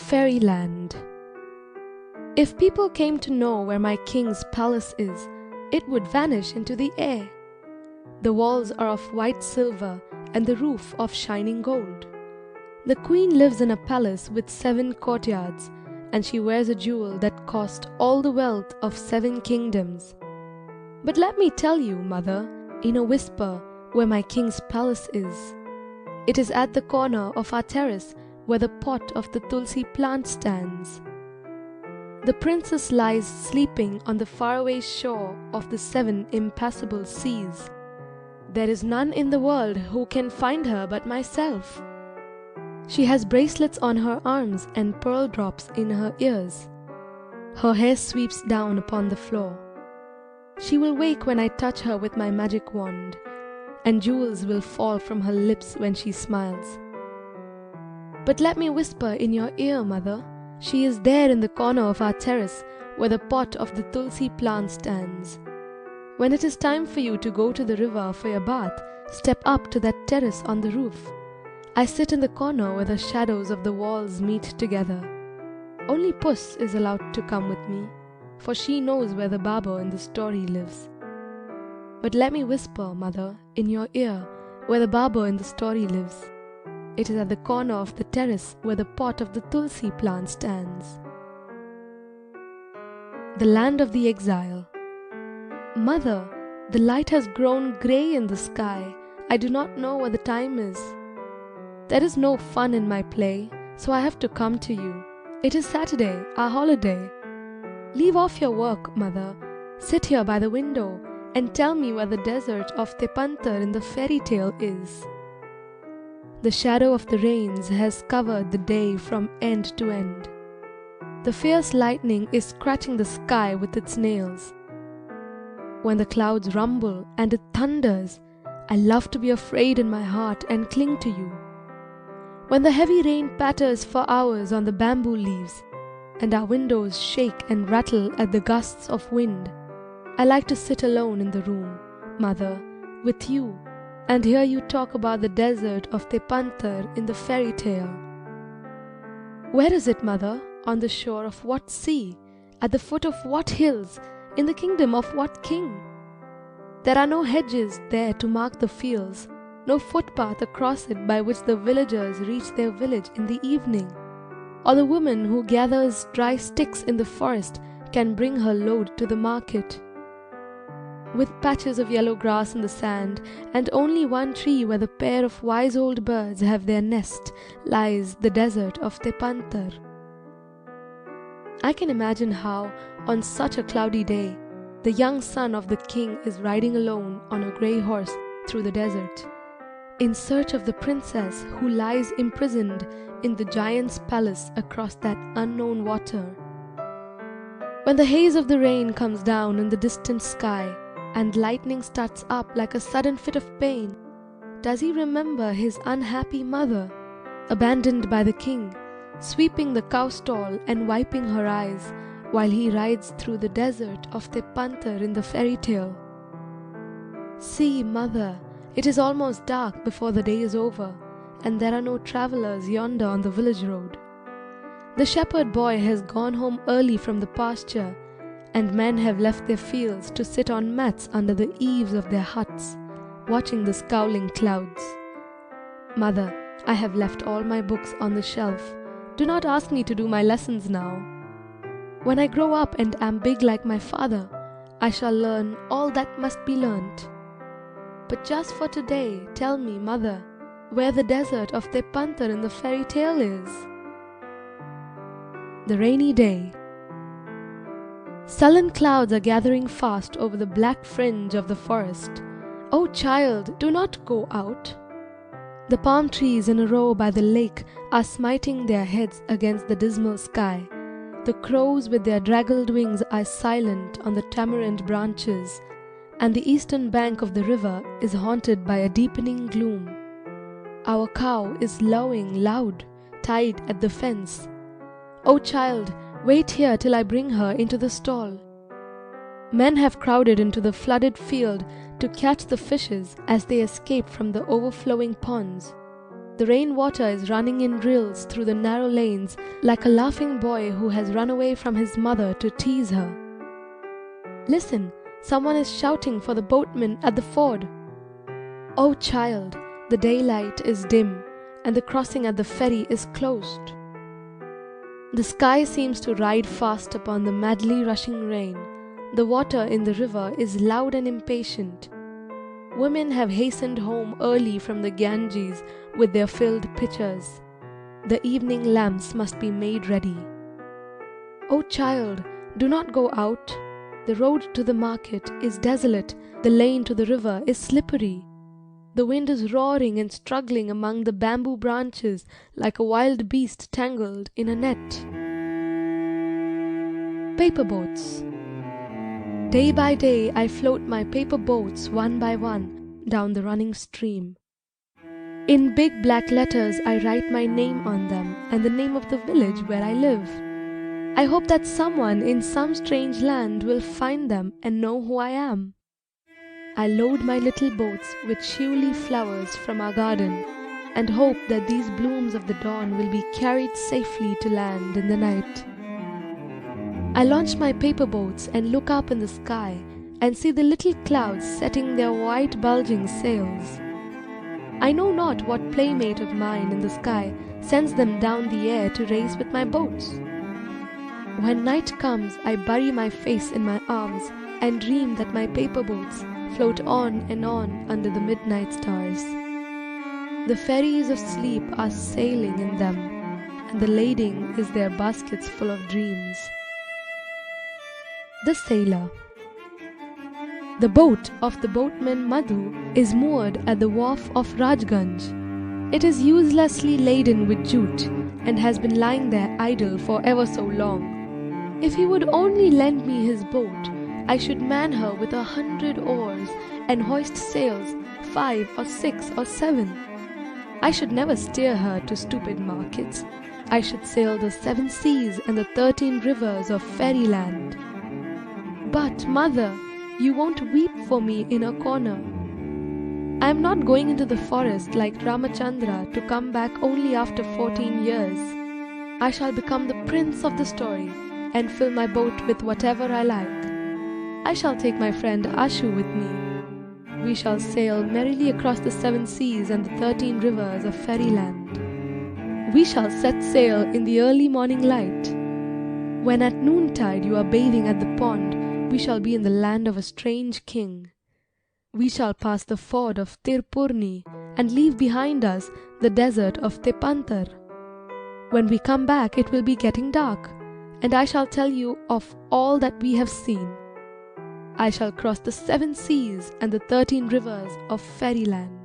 Faerieland. If people came to know where my king's palace is, it would vanish into the air. The walls are of white silver and the roof of shining gold. The queen lives in a palace with 7 courtyards, and she wears a jewel that cost all the wealth of 7 kingdoms. But let me tell you, mother, in a whisper, where my king's palace is. It is at the corner of our terrace where the pot of the tulsi plant stands. The princess lies sleeping on the faraway shore of the 7 impassable seas. There is none in the world who can find her but myself. She has bracelets on her arms and pearl drops in her ears. Her hair sweeps down upon the floor. She will wake when I touch her with my magic wand, and jewels will fall from her lips when she smiles. But let me whisper in your ear, mother. She is there in the corner of our terrace where the pot of the tulsi plant stands. When it is time for you to go to the river for your bath, step up to that terrace on the roof. I sit in the corner where the shadows of the walls meet together. Only Puss is allowed to come with me, for she knows where the barber in the story lives. But let me whisper, mother, in your ear where the barber in the story lives. It is at the corner of the terrace where the pot of the tulsi plant stands. The land of the exile. Mother, the light has grown grey in the sky. I do not know what the time is. There is no fun in my play, so I have to come to you. It is Saturday, our holiday. Leave off your work, mother. Sit here by the window and tell me where the desert of the Panther in the fairy tale is. The shadow of the rains has covered the day from end to end. The fierce lightning is scratching the sky with its nails. When the clouds rumble and it thunders, I love to be afraid in my heart and cling to you. When the heavy rain patters for hours on the bamboo leaves, and our windows shake and rattle at the gusts of wind, I like to sit alone in the room, mother, with you, and hear you talk about the desert of the Panther in the fairy tale. Where is it, mother? On the shore of what sea? At the foot of what hills? In the kingdom of what king? There are no hedges there to mark the fields, no footpath across it by which the villagers reach their village in the evening, or the woman who gathers dry sticks in the forest can bring her load to the market. With patches of yellow grass in the sand, and only one tree where the pair of wise old birds have their nest, lies the desert of the Panther. I can imagine how, on such a cloudy day, the young son of the king is riding alone on a grey horse through the desert, in search of the princess who lies imprisoned in the giant's palace across that unknown water. When the haze of the rain comes down in the distant sky, and lightning starts up like a sudden fit of pain, does he remember his unhappy mother, abandoned by the king, sweeping the cow stall and wiping her eyes while he rides through the desert of the Panther in the fairy tale? See, mother, it is almost dark before the day is over, and there are no travellers yonder on the village road. The shepherd boy has gone home early from the pasture, and men have left their fields to sit on mats under the eaves of their huts, watching the scowling clouds. Mother, I have left all my books on the shelf. Do not ask me to do my lessons now. When I grow up and am big like my father, I shall learn all that must be learnt. But just for today, tell me, mother, where the desert of the Panther in the fairy tale is. The rainy day. Sullen clouds are gathering fast over the black fringe of the forest. Oh, child, do not go out. The palm trees in a row by the lake are smiting their heads against the dismal sky. The crows with their draggled wings are silent on the tamarind branches, and the eastern bank of the river is haunted by a deepening gloom. Our cow is lowing loud, tied at the fence. Oh, child, wait here till I bring her into the stall. Men have crowded into the flooded field to catch the fishes as they escape from the overflowing ponds. The rainwater is running in rills through the narrow lanes like a laughing boy who has run away from his mother to tease her. Listen, someone is shouting for the boatman at the ford. Oh child, the daylight is dim and the crossing at the ferry is closed. The sky seems to ride fast upon the madly rushing rain. The water in the river is loud and impatient. Women have hastened home early from the Ganges with their filled pitchers. The evening lamps must be made ready. Oh child, do not go out. The road to the market is desolate. The lane to the river is slippery. The wind is roaring and struggling among the bamboo branches like a wild beast tangled in a net. Paper boats. Day by day I float my paper boats one by one down the running stream. In big black letters I write my name on them and the name of the village where I live. I hope that someone in some strange land will find them and know who I am. I load my little boats with shiuli flowers from our garden and hope that these blooms of the dawn will be carried safely to land in the night. I launch my paper boats and look up in the sky and see the little clouds setting their white bulging sails. I know not what playmate of mine in the sky sends them down the air to race with my boats. When night comes, I bury my face in my arms and dream that my paper boats float on and on under the midnight stars. The ferries of sleep are sailing in them, and the lading is their baskets full of dreams. The Sailor. The boat of the boatman Madhu is moored at the wharf of Rajganj. It is uselessly laden with jute and has been lying there idle for ever so long. If he would only lend me his boat, I should man her with 100 oars and hoist sails 5 or 6 or 7. I should never steer her to stupid markets. I should sail the 7 seas and the 13 rivers of Faerieland. But, mother, you won't weep for me in a corner. I am not going into the forest like Ramachandra to come back only after 14 years. I shall become the prince of the story and fill my boat with whatever I like. I shall take my friend Ashu with me. We shall sail merrily across the 7 seas and the 13 rivers of Faerieland. We shall set sail in the early morning light. When at noontide you are bathing at the pond, we shall be in the land of a strange king. We shall pass the ford of Tirpurni and leave behind us the desert of Panther. When we come back, it will be getting dark, and I shall tell you of all that we have seen. I shall cross the 7 seas and the 13 rivers of Faerieland.